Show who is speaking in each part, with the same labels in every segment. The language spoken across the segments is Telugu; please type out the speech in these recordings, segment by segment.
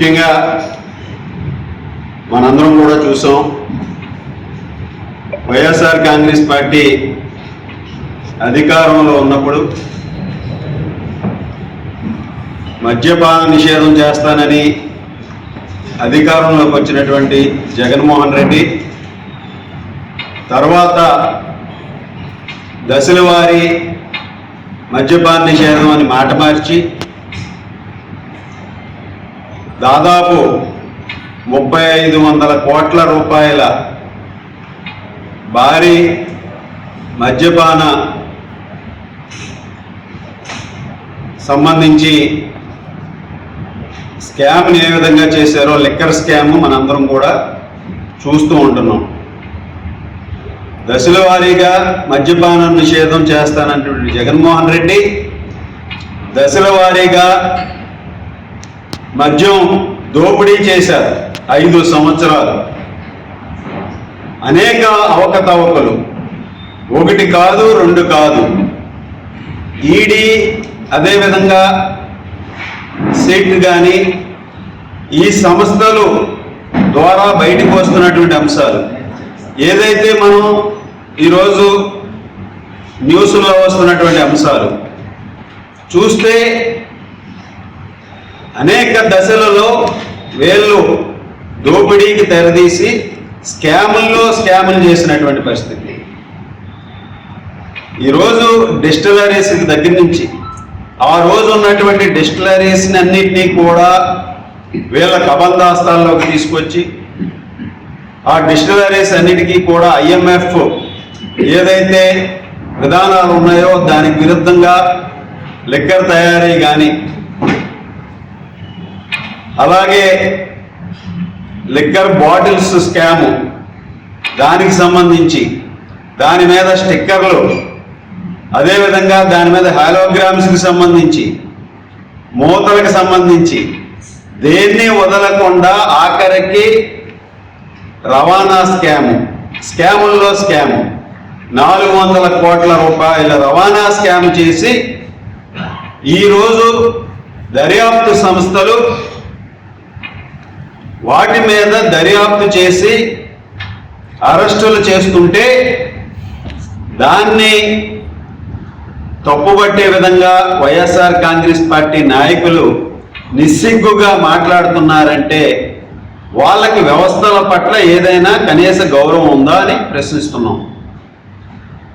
Speaker 1: ముఖ్యంగా మనందరం కూడా చూసాం, వైఎస్ఆర్ కాంగ్రెస్ పార్టీ అధికారంలో ఉన్నప్పుడు మద్యపాన నిషేధం చేస్తానని అధికారంలోకి వచ్చినటువంటి జగన్మోహన్ రెడ్డి తర్వాత దశల వారీ మద్యపాన నిషేధం అని మాట మార్చి దాదాపు 3,500 కోట్ల రూపాయల భారీ మద్యపాన సంబంధించి స్కామ్ని ఏ విధంగా చేశారో, లిక్కర్ స్కామ్ మనందరం కూడా చూస్తూ ఉంటున్నాం. దశల వారీగా మద్యపాన నిషేధం చేస్తానంటున్న జగన్మోహన్ రెడ్డి దశల వారీగా మద్యం దోపిడీ చేశారు. 5 సంవత్సరాలు అనేక అవకతవకలు, 1 కాదు 2 కాదు. ఈడీ అదేవిధంగా సిట్ కానీ ఈ సంస్థలు ద్వారా బయటకు వస్తున్నటువంటి అంశాలు ఏదైతే మనం ఈరోజు న్యూస్లో వస్తున్నటువంటి అంశాలు చూస్తే అనేక దశలలో వీళ్ళు దోపిడీకి తెరదీసి స్కాములు చేసినటువంటి పరిస్థితి. ఈరోజు డిస్టిలరీస్ దగ్గర నుంచి ఆ రోజు ఉన్నటువంటి డిస్టిలరీస్ని అన్నింటినీ కూడా వీళ్ళ కబంధాస్తాల్లోకి తీసుకొచ్చి ఆ డిస్టిలరీస్ అన్నిటికీ కూడా IMF ఏదైతే విధానాలు ఉన్నాయో దానికి విరుద్ధంగా లిక్కర్ తయారీ కానీ, అలాగే లిక్కర్ బాటిల్స్ స్కాము దానికి సంబంధించి దాని మీద స్టిక్కర్లు, అదేవిధంగా దాని మీద హాలోగ్రామ్స్కి సంబంధించి, మూతలకు సంబంధించి దేన్ని వదలకుండా ఆఖరికి రవాణా స్కాముల్లో స్కాము 400 కోట్ల రూపాయల రవాణా స్కామ్ చేసి ఈరోజు దర్యాప్తు సంస్థలు వాటి మీద దర్యాప్తు చేసి అరెస్టులు చేస్తుంటే దాన్ని తప్పుబట్టే విధంగా వైఎస్ఆర్ కాంగ్రెస్ పార్టీ నాయకులు నిస్సిగ్గుగా మాట్లాడుతున్నారంటే వాళ్ళకి వ్యవస్థల పట్ల ఏదైనా కనీస గౌరవం ఉందా అని ప్రశ్నిస్తున్నాం.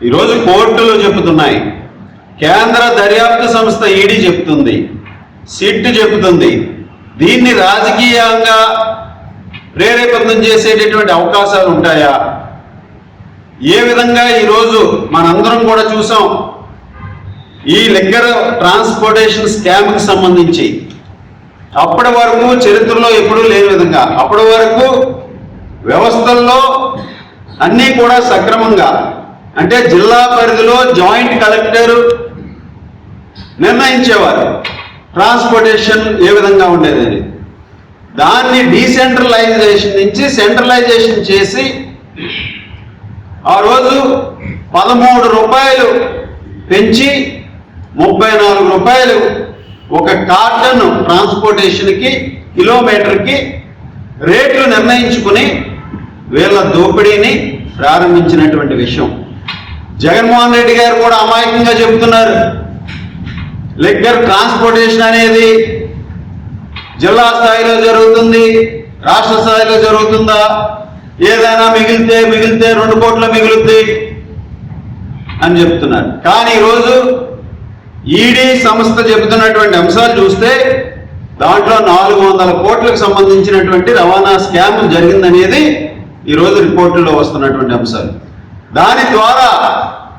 Speaker 1: ఈరోజు కోర్టులు చెబుతున్నాయి, కేంద్ర దర్యాప్తు సంస్థ ఈడీ చెప్తుంది, సిట్ చెబుతుంది, దీన్ని రాజకీయంగా ప్రేరేపితం చేసేటటువంటి అవకాశాలు ఉంటాయా? ఏ విధంగా ఈరోజు మనందరం కూడా చూసాం, ఈ లిక్కర్ ట్రాన్స్పోర్టేషన్ స్కామ్కి సంబంధించి అప్పటి వరకు చరిత్రలో ఎప్పుడూ లేని విధంగా అప్పటి వరకు వ్యవస్థల్లో అన్నీ కూడా సక్రమంగా, అంటే జిల్లా పరిధిలో జాయింట్ కలెక్టర్ నిర్ణయించేవారు ట్రాన్స్పోర్టేషన్ ఏ విధంగా ఉండేదని. దాన్ని డీసెంట్రలైజేషన్ నుంచి సెంట్రలైజేషన్ చేసి ఆ రోజు 13 రూపాయలు పెంచి 34 రూపాయలు ఒక కార్టన్ ట్రాన్స్పోర్టేషన్కి, కిలోమీటర్కి రేట్లు నిర్ణయించుకుని వీళ్ళ దోపిడీని ప్రారంభించినటువంటి విషయం. జగన్మోహన్ రెడ్డి గారు కూడా అమాయకంగా చెబుతున్నారు, లిక్కర్ ట్రాన్స్పోర్టేషన్ అనేది జిల్లా స్థాయిలో జరుగుతుంది, రాష్ట్ర స్థాయిలో జరుగుతుందా? ఏదైనా మిగిలితే 2 కోట్లు మిగులుద్ది అని చెప్తున్నారు. కానీ ఈరోజు ఈడీ సంస్థ చెబుతున్నటువంటి అంశాలు చూస్తే దాంట్లో 400 కోట్లకు సంబంధించినటువంటి రవాణా స్కామ్ జరిగిందనేది ఈరోజు రిపోర్టుల్లో వస్తున్నటువంటి అంశాలు. దాని ద్వారా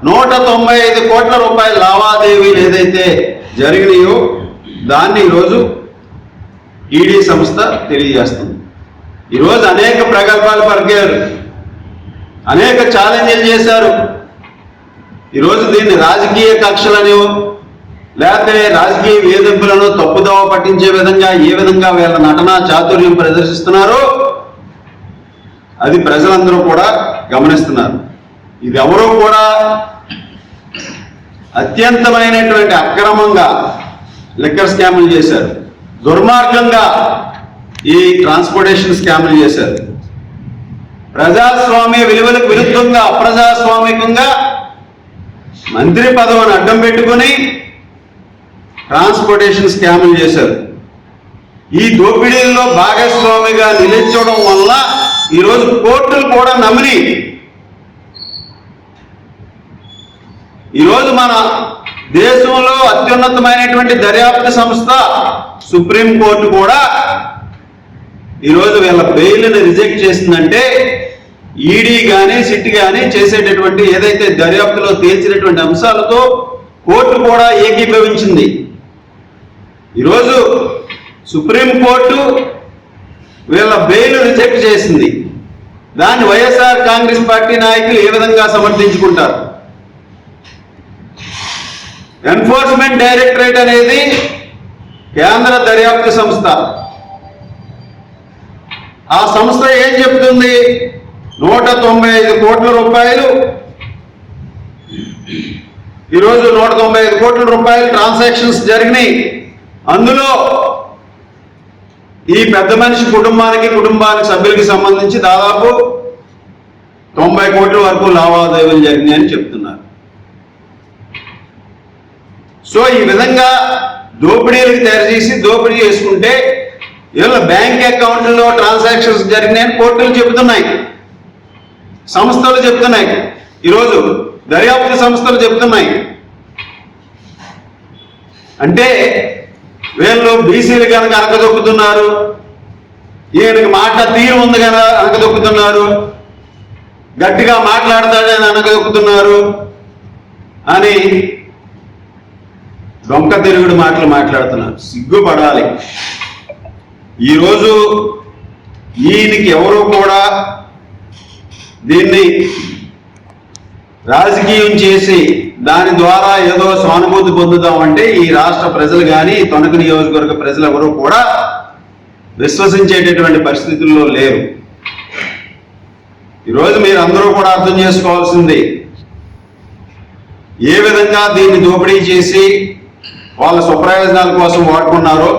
Speaker 1: 195 కోట్ల రూపాయల లావాదేవీలు ఏదైతే జరిగినాయో దాన్ని ఈరోజు ఈడీ సంస్థ తెలియజేస్తుంది. ఈరోజు అనేక ప్రగల్భాలు పలికారు, అనేక ఛాలెంజ్లు చేశారు. ఈరోజు దీన్ని రాజకీయ కక్షలను లేకపోతే రాజకీయ వేధింపులను తప్పుదోవ పట్టించే విధంగా ఏ విధంగా వీళ్ళ నటనా చాతుర్యం ప్రదర్శిస్తున్నారో అది ప్రజలందరూ కూడా గమనిస్తున్నారు. ఇది ఎవరో కూడా అత్యంతమైనటువంటి అక్రమంగా లిక్కర్ స్కాములు చేశారు, దుర్మార్గంగా ఈ ట్రాన్స్పోర్టేషన్ స్కామ్లు చేశారు. ప్రజాస్వామ్య విలువలకు విరుద్ధంగా అప్రజాస్వామికంగా మంత్రి పదవిని అడ్డం పెట్టుకుని ట్రాన్స్పోర్టేషన్ స్కామ్లు చేశారు. ఈ దోపిడీల్లో భాగస్వామిగా నిలిచడం వల్ల ఈరోజు కోర్టులు కూడా నమ్మిని ఈరోజు మన దేశంలో అత్యున్నతమైనటువంటి దర్యాప్తు సంస్థ సుప్రీంకోర్టు కూడా ఈరోజు వీళ్ళ బెయిల్ని రిజెక్ట్ చేసిందంటే ఈడీ కానీ సిట్ కానీ చేసేటటువంటి ఏదైతే దర్యాప్తులో తేల్చినటువంటి అంశాలతో కోర్టు కూడా ఏకీభవించింది. ఈరోజు సుప్రీంకోర్టు వీళ్ళ బెయిల్ రిజెక్ట్ చేసింది. దాన్ని వైఎస్ఆర్ కాంగ్రెస్ పార్టీ నాయకులు ఏ విధంగా సమర్థించుకుంటారు? ఎన్ఫోర్స్మెంట్ డైరెక్టరేట్ అనేది కేంద్ర దర్యాప్తు సంస్థ. ఆ సంస్థ ఏం చెప్తుంది? 195 కోట్ల రూపాయలు ఈరోజు 195 కోట్ల రూపాయలు ట్రాన్సాక్షన్స్ జరిగినాయి. అందులో ఈ పెద్ద మనిషి కుటుంబానికి సభ్యులకి సంబంధించి దాదాపు 90 కోట్ల వరకు లావాదేవీలు జరిగినాయని చెప్తున్నారు. సో ఈ విధంగా దోపిడీలకు తెరచేసి దోపిడీ చేసుకుంటే వీళ్ళ బ్యాంక్ అకౌంట్లో ట్రాన్సాక్షన్స్ జరిగినాయని కోర్టులు చెబుతున్నాయి, సంస్థలు చెప్తున్నాయి, ఈరోజు దర్యాప్తు సంస్థలు చెప్తున్నాయి. అంటే వీళ్ళు బీసీలు కనుక అనకదొక్కుతున్నారు, ఈయనకి మాట తీరు ఉంది కదా అనకదొక్కుతున్నారు, గట్టిగా మాట్లాడతాడని అనకదొక్కుతున్నారు అని దొంగ తిరుగుడు మాటలు మాట్లాడుతున్నారు. సిగ్గుపడాలి. ఈరోజు ఈయనకి ఎవరు కూడా దీన్ని రాజకీయం చేసి దాని ద్వారా ఏదో సానుభూతి పొందుదామంటే ఈ రాష్ట్ర ప్రజలు కానీ తణుకు నియోజకవర్గ ప్రజలు ఎవరు కూడా విశ్వసించేటటువంటి పరిస్థితుల్లో లేరు. ఈరోజు మీరు అందరూ కూడా అర్థం చేసుకోవాల్సింది, ఏ విధంగా దీన్ని దోపిడీ చేసి వాళ్ళ స్వప్రయోజనాల కోసం వాడుకున్నారో.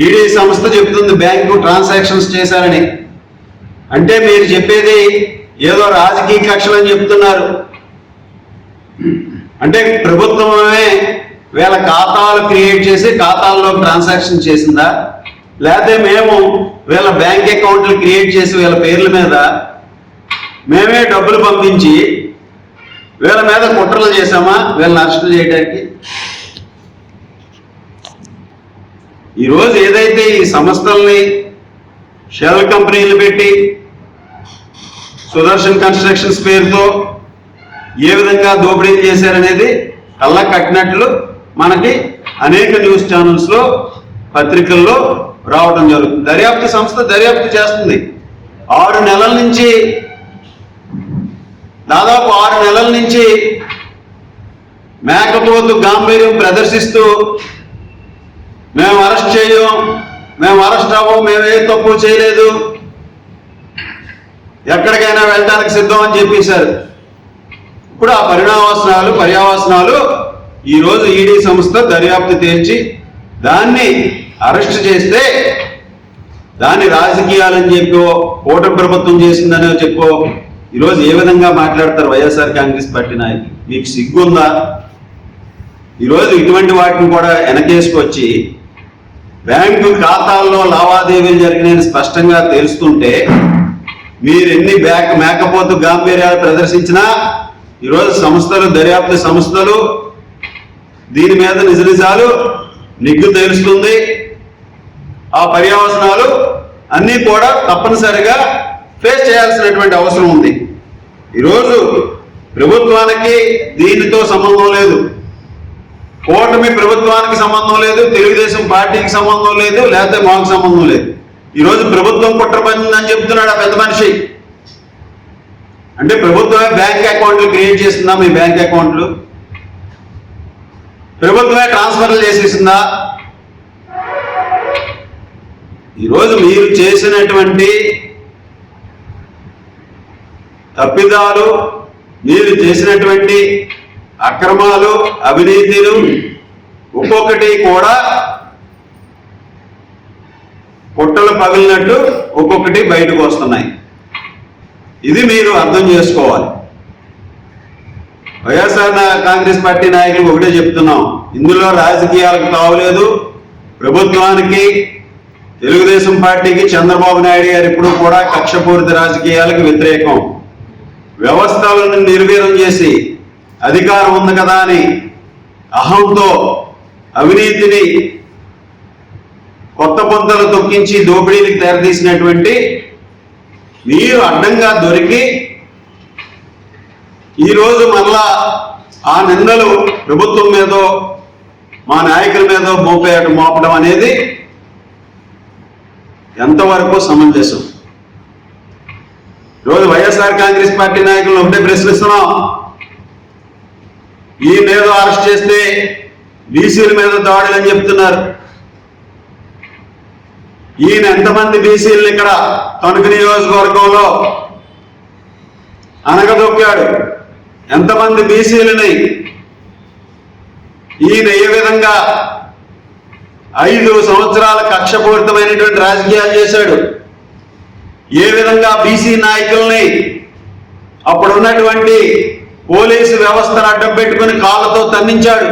Speaker 1: ఈడీ సంస్థ చెబుతుంది బ్యాంకు ట్రాన్సాక్షన్స్ చేశారని. అంటే మీరు చెప్పేది ఏదో రాజకీయ కక్షలని చెప్తున్నారు. అంటే ప్రభుత్వమే వీళ్ళ ఖాతాలు క్రియేట్ చేసి ఖాతాల్లో ట్రాన్సాక్షన్ చేసిందా, లేకపోతే మేము వీళ్ళ బ్యాంక్ అకౌంట్లు క్రియేట్ చేసి వీళ్ళ పేర్ల మీద మేమే డబ్బులు పంపించి వీళ్ళ మీద కుట్రలు చేశామా వీళ్ళని అరెస్ట్ చేయడానికి? ఈరోజు ఏదైతే ఈ సంస్థల్ని షెల్ కంపెనీలు పెట్టి సుదర్శన్ కన్స్ట్రక్షన్స్ పేరుతో ఏ విధంగా దోపిడీలు చేశారనేది కళ్ళ కట్టినట్లు మనకి అనేక న్యూస్ ఛానల్స్లో పత్రికల్లో రావడం జరుగుతుంది. దర్యాప్తు సంస్థ దర్యాప్తు చేస్తుంది. 6 నెలల నుంచి దాదాపు 6 నెలల నుంచి మేకపోతు గాంభీర్యం ప్రదర్శిస్తూ మేము అరెస్ట్ చేయం, మేము అరెస్ట్ అవ్వం, మేము ఏ తప్పు చేయలేదు, ఎక్కడికైనా వెళ్ళడానికి సిద్ధం అని చెప్పేశారు. ఇప్పుడు ఆ పర్యావసనాలు ఈరోజు ఈడీ సంస్థ దర్యాప్తు తేల్చి దాన్ని అరెస్ట్ చేస్తే దాన్ని రాజకీయాలని చెప్పో కూటమి ప్రభుత్వం చేసిందనే చెప్పో ఈరోజు ఏ విధంగా మాట్లాడతారు వైఎస్ఆర్ కాంగ్రెస్ పార్టీ నాయకులు? మీకు సిగ్గుందా? ఈరోజు ఇటువంటి వాటిని కూడా వెనకేసుకొచ్చి బ్యాంకు ఖాతాల్లో లావాదేవీలు జరిగినాయని స్పష్టంగా తెలుస్తుంటే మీరు ఎన్ని మేకపోతు గాంభీర్యాలు ప్రదర్శించినా ఈరోజు దర్యాప్తు సంస్థలు దీని మీద నిజాలు నిగ్గు తేలుస్తుంది. ఆ పర్యావసనాలు అన్నీ కూడా తప్పనిసరిగా ఫేస్ చేయాల్సినటువంటి అవసరం ఉంది. ఈరోజు ప్రభుత్వానికి దీనితో సంబంధం లేదు, కూటమి ప్రభుత్వానికి సంబంధం లేదు, తెలుగుదేశం పార్టీకి సంబంధం లేదు, లేకపోతే మాకు సంబంధం లేదు. ఈరోజు ప్రభుత్వం కుట్ర పడిందని చెప్తున్నాడు ఆ పెద్ద మనిషి. అంటే ప్రభుత్వమే బ్యాంక్ అకౌంట్లు క్రియేట్ చేస్తుందా? మీ బ్యాంక్ అకౌంట్లు ప్రభుత్వమే ట్రాన్స్ఫర్లు చేసేసిందా? ఈరోజు మీరు చేసినటువంటి తప్పిదాలు, మీరు చేసినటువంటి అక్రమాలు, అవినీతిలు ఒక్కొక్కటి కూడా పొట్టలు పగిలినట్టు ఒక్కొక్కటి బయటకు వస్తున్నాయి. ఇది మీరు అర్థం చేసుకోవాలి. వైఎస్ఆర్ కాంగ్రెస్ పార్టీ నాయకులకు ఒకటే చెప్తున్నాం, ఇందులో రాజకీయాలకు తావులేదు. ప్రభుత్వానికి, తెలుగుదేశం పార్టీకి, చంద్రబాబు నాయుడు గారు ఎప్పుడూ కూడా కక్షపూరిత రాజకీయాలకు వ్యతిరేకం. వ్యవస్థలను నిర్వీర్యం చేసి అధికారం ఉంది కదా అని అహంతో అవినీతిని కొత్త పొంతలు తొక్కించి దోపిడీలకు తెరతీసినటువంటి మీరు అడ్డంగా దొరికి ఈరోజు మళ్ళా ఆ నిందలు ప్రభుత్వం మీదో మా నాయకుల మీదో మోపడం అనేది ఎంతవరకు సమంజసం? ఈరోజు వైఎస్ఆర్ కాంగ్రెస్ పార్టీ నాయకులను ఒకటే ప్రశ్నిస్తున్నాం. ఈయనేదో అరెస్ట్ చేస్తే బీసీల మీద దాడులు అని చెప్తున్నారు. ఈయన ఎంతమంది బీసీలను ఇక్కడ తణుకు నియోజకవర్గంలో అనగదొక్కాడు? ఎంతమంది బీసీలని ఈయన ఏ విధంగా 5 సంవత్సరాల కక్షపూరితమైనటువంటి రాజకీయాలు చేశాడు? ఏ విధంగా బీసీ నాయకుల్ని అప్పుడున్నటువంటి పోలీసు వ్యవస్థను అడ్డం పెట్టుకుని కాళ్ళతో తన్నించాడు?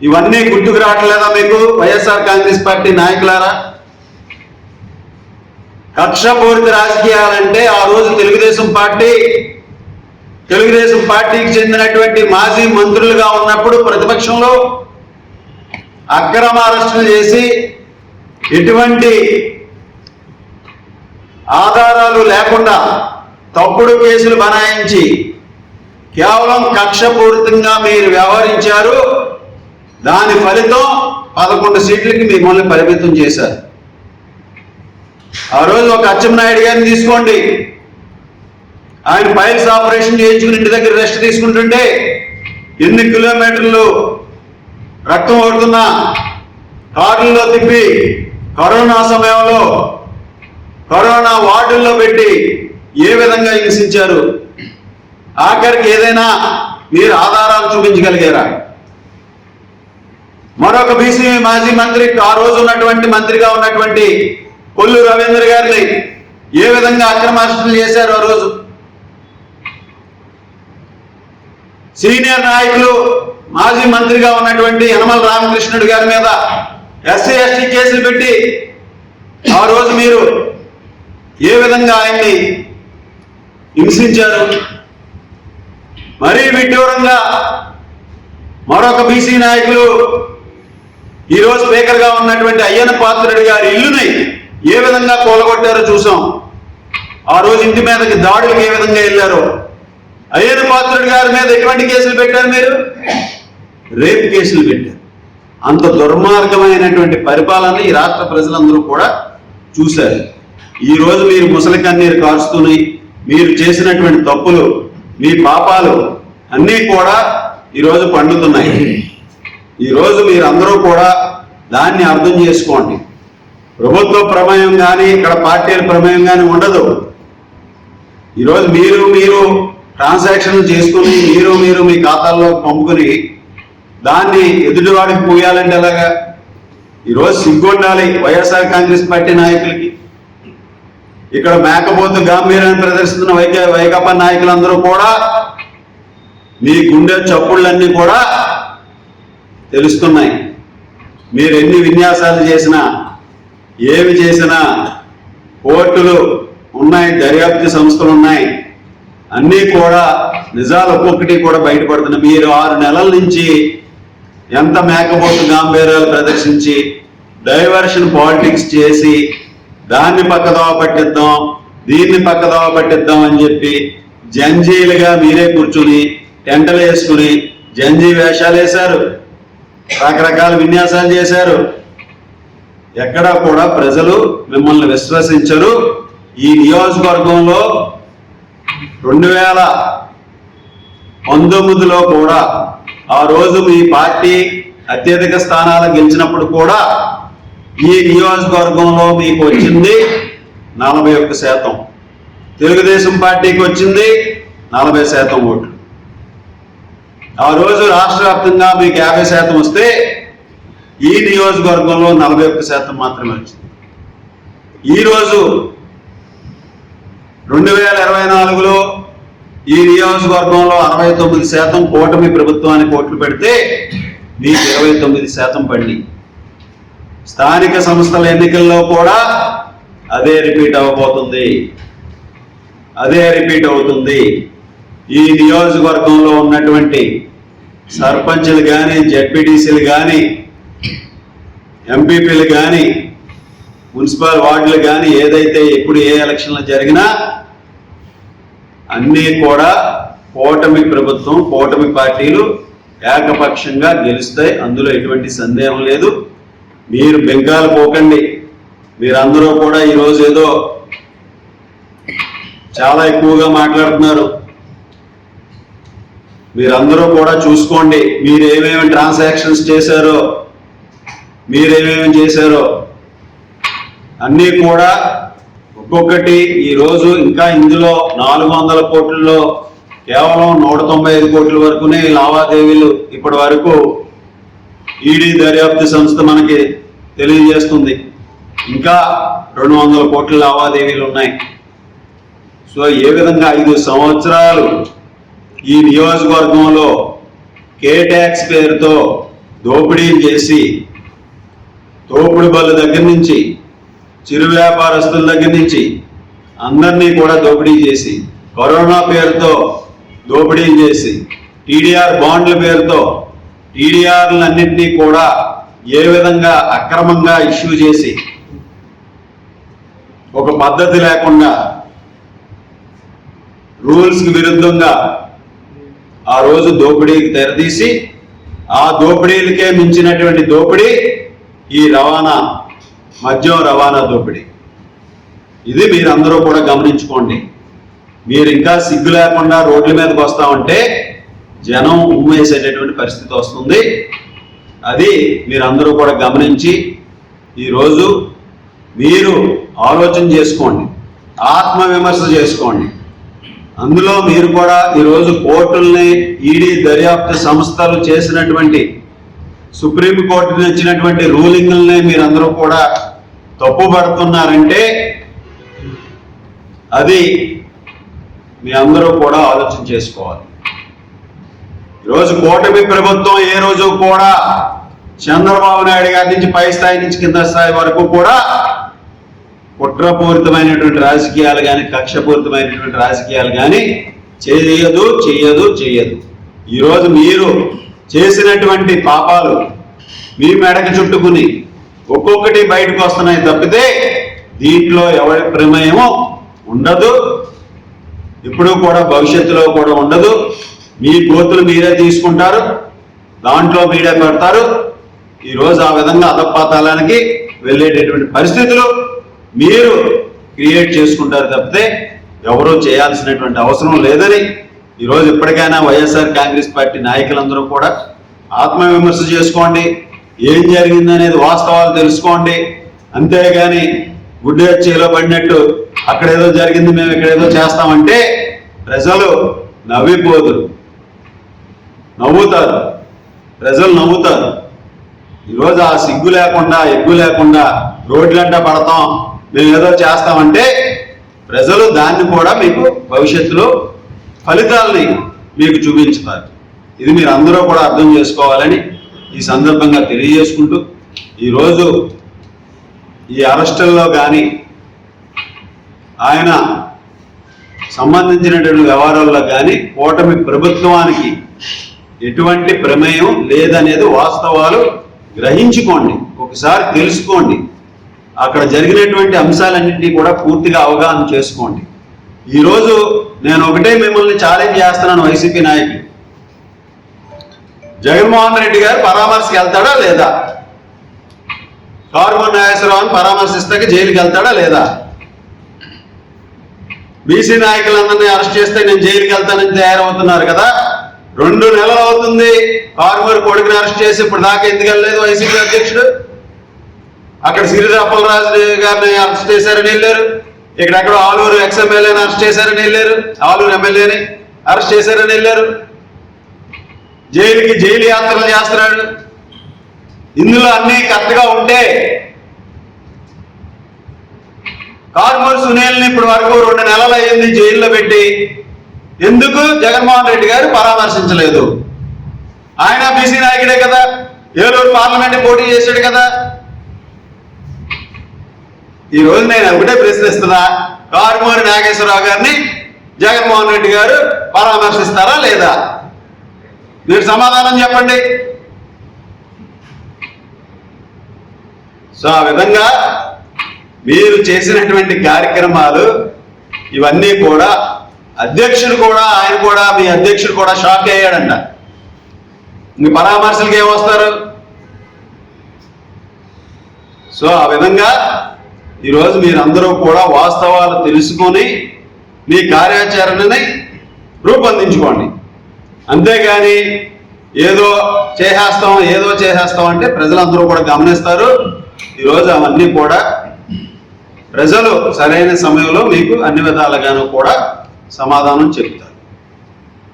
Speaker 1: ఇవన్నీ గుర్తుకు రావట్లేదా మీకు వైఎస్ఆర్ కాంగ్రెస్ పార్టీ నాయకులారా? కక్షపూరిత రాజకీయాలంటే ఆ రోజు తెలుగుదేశం పార్టీకి చెందినటువంటి మాజీ మంత్రులుగా ఉన్నప్పుడు ప్రతిపక్షంలో అక్రమ అరెస్టులు చేసి ఎటువంటి ఆధారాలు లేకుండా తప్పుడు కేసులు బనాయించి కేవలం కక్షపూరితంగా మీరు వ్యవహరించారు. దాని ఫలితం 11 సీట్లకి మిమ్మల్ని పరిమితం చేశారు. ఆ రోజు ఒక అచ్చెన్నాయుడు గారిని తీసుకోండి, ఆయన పైల్స్ ఆపరేషన్ చేయించుకుని ఇంటి దగ్గర రెస్ట్ తీసుకుంటుంటే ఎన్ని కిలోమీటర్లు రక్తం ఓడుతున్నా కార్లలో తిప్పి కరోనా సమయంలో కరోనా వార్డుల్లో పెట్టి ఏ విధంగా హింసించారు? ఆఖరికి ఏదైనా మీరు ఆధారాలు చూపించగలిగారా? మరొక బీసీ మాజీ మంత్రి, ఆ రోజు ఉన్నటువంటి మంత్రిగా ఉన్నటువంటి కొల్లు రవీంద్ర గారిని ఏ విధంగా అక్రమ అరెస్టులు చేశారు? ఆ రోజు సీనియర్ నాయకులు మాజీ మంత్రిగా ఉన్నటువంటి యనమల రామకృష్ణుడు గారి మీద ఎస్సీ ఎస్టీ కేసులు పెట్టి ఆ రోజు మీరు ఏ విధంగా ఆయన్ని హింసించారు? మరీ విడ్డూరంగా మరొక బీసీ నాయకులు ఈరోజు స్పీకర్గా ఉన్నటువంటి అయ్యన్న పాత్రుడి గారి ఇల్లుని ఏ విధంగా కూలగొట్టారో చూసాం. ఆ రోజు ఇంటి మీదకి దాడులకు ఏ విధంగా వెళ్ళారో. అయ్యన్న పాత్రుడి గారి మీద ఎటువంటి కేసులు పెట్టారు? మీరు రేప్ కేసులు పెట్టారు. అంత దుర్మార్గమైనటువంటి పరిపాలన ఈ రాష్ట్ర ప్రజలందరూ కూడా చూశారు. ఈరోజు మీరు ముసలి కన్నీరు కారుస్తూనే మీరు చేసినటువంటి తప్పులు, మీ పాపాలు అన్నీ కూడా ఈరోజు పండుతున్నాయి. ఈరోజు మీరందరూ కూడా దాన్ని అర్థం చేసుకోండి. ప్రభుత్వ ప్రమేయం కానీ ఇక్కడ పార్టీల ప్రమేయం కానీ ఉండదు. ఈరోజు మీరు ట్రాన్సాక్షన్లు చేసుకుని మీరు మీ ఖాతాల్లో పంపుకొని దాన్ని ఎదుటివాడికి పోయాలంటే ఎలాగా? ఈరోజు సిగ్గుండాలి వైఎస్ఆర్ కాంగ్రెస్ పార్టీ నాయకులకి. ఇక్కడ మేకపోతు గాంభీర్యాన్ని ప్రదర్శిస్తున్న వైకాపా నాయకులందరూ కూడా మీ గుండె చప్పుళ్ళన్నీ కూడా తెలుస్తున్నాయి. మీరు ఎన్ని విన్యాసాలు చేసినా, ఏమి చేసినా కోర్టులు ఉన్నాయి, దర్యాప్తు సంస్థలు ఉన్నాయి, అన్నీ కూడా నిజాలు ఒక్కొక్కటి కూడా బయటపడుతున్నాయి. మీరు 6 నెలల నుంచి ఎంత మేకపోతు గాంభీర్యాలు ప్రదర్శించి డైవర్షన్ పాలిటిక్స్ చేసి దాన్ని పక్కదోవ పట్టిద్దాం, దీన్ని పక్కదోవ పట్టిద్దాం అని చెప్పి జంజీలుగా మీరే కూర్చుని టెంటలు వేసుకుని జంజీ వేషాలు వేశారు, రకరకాల విన్యాసాలు చేశారు. ఎక్కడా కూడా ప్రజలు మిమ్మల్ని విశ్వసించరు. ఈ నియోజకవర్గంలో 2019లో కూడా ఆ రోజు మీ పార్టీ అత్యధిక స్థానాలు గెలిచినప్పుడు కూడా ఈ నియోజకవర్గంలో మీకు వచ్చింది 41%, తెలుగుదేశం పార్టీకి వచ్చింది 40% ఓట్లు. ఆ రోజు రాష్ట్ర వ్యాప్తంగా మీకు 50% వస్తే ఈ నియోజకవర్గంలో 41% మాత్రమే వచ్చింది. ఈరోజు 2024లో ఈ నియోజకవర్గంలో 69% కూటమి ప్రభుత్వానికి ఓట్లు పెడితే మీకు 29% పడి, స్థానిక సంస్థల ఎన్నికల్లో కూడా అదే రిపీట్ అవ్వబోతుంది. ఈ నియోజకవర్గంలో ఉన్నటువంటి సర్పంచ్లు కానీ, జెడ్పీటీసీలు కానీ, ఎంపీపీలు కానీ, మున్సిపల్ వార్డులు కానీ, ఏదైతే ఎప్పుడు ఏ ఎలక్షన్లు జరిగినా అన్నీ కూడా కూటమి ప్రభుత్వం, కూటమి పార్టీలు ఏకపక్షంగా గెలుస్తాయి. అందులో ఎటువంటి సందేహం లేదు. మీరు బెంగాల్ పోకండి. మీరందరూ కూడా ఈరోజు ఏదో చాలా ఎక్కువగా మాట్లాడుతున్నారు. మీరందరూ కూడా చూసుకోండి, మీరు ఏమేమి ట్రాన్సాక్షన్స్ చేశారో, మీరేమేమి చేశారో అన్నీ కూడా ఒక్కొక్కటి. ఈరోజు ఇంకా ఇందులో 400 కోట్లలో కేవలం 195 కోట్ల వరకునే లావాదేవీలు ఇప్పటి వరకు ఈడీ దర్యాప్తు సంస్థ మనకి తెలియజేస్తుంది. ఇంకా 200 కోట్ల లావాదేవీలు ఉన్నాయి. సో ఏ విధంగా 5 సంవత్సరాలు ఈ నియోజకవర్గంలో కే ట్యాక్స్ పేరుతో దోపిడీలు చేసి, తోపుడు బళ్ళు దగ్గర నుంచి, చిరు వ్యాపారస్తుల దగ్గర నుంచి అందరినీ కూడా దోపిడీ చేసి, కరోనా పేరుతో దోపిడీ చేసి, టీడీఆర్ బాండ్ల పేరుతో టీడీఆర్లన్నింటినీ కూడా ఏ విధంగా అక్రమంగా ఇష్యూ చేసి, ఒక పద్ధతి లేకుండా రూల్స్కి విరుద్ధంగా ఆ రోజు దోపిడీకి తెరదీసి, ఆ దోపిడీలకే మించినటువంటి దోపిడీ ఈ రవాణా, మద్యం రవాణా దోపిడీ. ఇది మీరందరూ కూడా గమనించుకోండి. మీరు ఇంకా సిగ్గు లేకుండా రోడ్ల మీదకి వస్తామంటే జనం ఉమ్మేసేటటువంటి పరిస్థితి వస్తుంది. అది మీరందరూ కూడా గమనించి ఈరోజు మీరు ఆలోచన చేసుకోండి, ఆత్మవిమర్శ చేసుకోండి. అందులో మీరు కూడా ఈరోజు కోర్టుల్ని, ఈడీ దర్యాప్తు సంస్థలు చేసినటువంటి, సుప్రీంకోర్టు ఇచ్చినటువంటి రూలింగ్లని మీరందరూ కూడా తప్పుపడుతున్నారంటే అది మీ అందరూ కూడా ఆలోచన చేసుకోవాలి. ఈరోజు కూటమి ప్రభుత్వం ఏ రోజు కూడా చంద్రబాబు నాయుడు గారి నుంచి పై స్థాయి నుంచి కింద స్థాయి వరకు కూడా కుట్రపూరితమైనటువంటి రాజకీయాలు కానీ, కక్షపూరితమైనటువంటి రాజకీయాలు కానీ చేయదు. ఈరోజు మీరు చేసినటువంటి పాపాలు మీ మెడకు చుట్టుకుని ఒక్కొక్కటి బయటకు వస్తున్నాయి తప్పితే దీంట్లో ఎవరి ప్రమేయమో ఉండదు, ఇప్పుడు కూడా భవిష్యత్తులో కూడా ఉండదు. మీ గోతులు మీరే తీసుకుంటారు, దాంట్లో మీరే పెడతారు. ఈరోజు ఆ విధంగా అధపాతాళానికి వెళ్ళేటటువంటి పరిస్థితులు మీరు క్రియేట్ చేసుకుంటారు తప్పితే ఎవరూ చేయాల్సినటువంటి అవసరం లేదని ఈరోజు ఇప్పటికైనా వైఎస్ఆర్ కాంగ్రెస్ పార్టీ నాయకులందరూ కూడా ఆత్మవిమర్శ చేసుకోండి. ఏం జరిగిందనేది వాస్తవాలు తెలుసుకోండి. అంతేగాని గుడ్డి చేలో పడినట్టు అక్కడేదో జరిగింది, మేము ఇక్కడేదో చేస్తామంటే ప్రజలు నవ్వుతారు. ప్రజలు నవ్వుతారు. ఈరోజు ఆ సిగ్గు లేకుండా, ఎగ్గు లేకుండా రోడ్లంట పడతాం, మేము ఏదో చేస్తామంటే ప్రజలు దాన్ని కూడా మీకు భవిష్యత్తులో ఫలితాలని మీకు చూపించుతారు. ఇది మీరు అందరూ కూడా అర్థం చేసుకోవాలని ఈ సందర్భంగా తెలియజేసుకుంటూ, ఈరోజు ఈ అరెస్టుల్లో కానీ ఆయన సంబంధించినటువంటి వ్యవహారాల్లో కానీ కూటమి ప్రభుత్వానికి ఎటువంటి ప్రమేయం లేదనేది వాస్తవాలు గ్రహించుకోండి, ఒకసారి తెలుసుకోండి. అక్కడ జరిగినటువంటి అంశాలన్నింటినీ కూడా పూర్తిగా అవగాహన చేసుకోండి. ఈరోజు నేను ఒకటే మిమ్మల్ని ఛాలెంజ్ చేస్తున్నాను, వైసీపీ నాయకులు, జగన్మోహన్ రెడ్డి గారు పరామర్శకి వెళ్తాడా లేదా? కారుమూరి నాగేశ్వరరావుని పరామర్శిస్తాక జైలుకి వెళ్తాడా లేదా? బీసీ నాయకులందరినీ అరెస్ట్ చేస్తే నేను జైలుకి వెళ్తానని తయారవుతున్నారు కదా. 2 నెలలు అవుతుంది కారుమూరి కొడుకుని అరెస్ట్ చేసి, ఇప్పుడు దాకా ఎందుకు వెళ్ళలేదు వైసీపీ అధ్యక్షుడు? అక్కడ సిరిది అప్పలరాజు గారిని అరెస్ట్ చేశారని వెళ్ళారు, ఇక్కడెక్కడో ఆలూరు ఎక్స్ఎమ్మెల్యేని అరెస్ట్ చేశారని వెళ్ళారు, ఆలూరు ఎమ్మెల్యేని అరెస్ట్ చేశారని వెళ్ళారు. జైలు యాత్రలు చేస్తున్నాడు. ఇందులో అన్నీ కరెక్ట్గా ఉంటే కారుమూరి సునీల్ని ఇప్పటి వరకు 2 నెలలు అయ్యింది జైల్లో పెట్టి. ఎందుకు జగన్మోహన్ రెడ్డి గారు పరామర్శించలేదు? ఆయన బీసీ నాయకుడే కదా, ఏలూరు పార్లమెంట్ పోటీ చేశాడు కదా. ఈ రోజు నేను ఒకటే ప్రశ్నిస్తున్నా, కారుమూరి నాగేశ్వరరావు గారిని జగన్మోహన్ రెడ్డి గారు పరామర్శిస్తారా లేదా? మీరు సమాధానం చెప్పండి. సో ఆ విధంగా మీరు చేసినటువంటి కార్యక్రమాలు ఇవన్నీ కూడా అధ్యక్షుడు కూడా, ఆయన కూడా, మీ అధ్యక్షుడు కూడా షాక్ అయ్యాడంట. మీ పరామర్శలకి ఏమొస్తారు? సో ఆ విధంగా ఈరోజు మీరందరూ కూడా వాస్తవాలు తెలుసుకొని మీ కార్యాచరణని రూపొందించుకోండి. అంతేగాని ఏదో చేసేస్తాం అంటే ప్రజలందరూ కూడా గమనిస్తారు. ఈరోజు అవన్నీ కూడా ప్రజలు సరైన సమయంలో మీకు అన్ని విధాలుగాను కూడా సమాధానం చెప్తారు.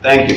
Speaker 1: Thank you.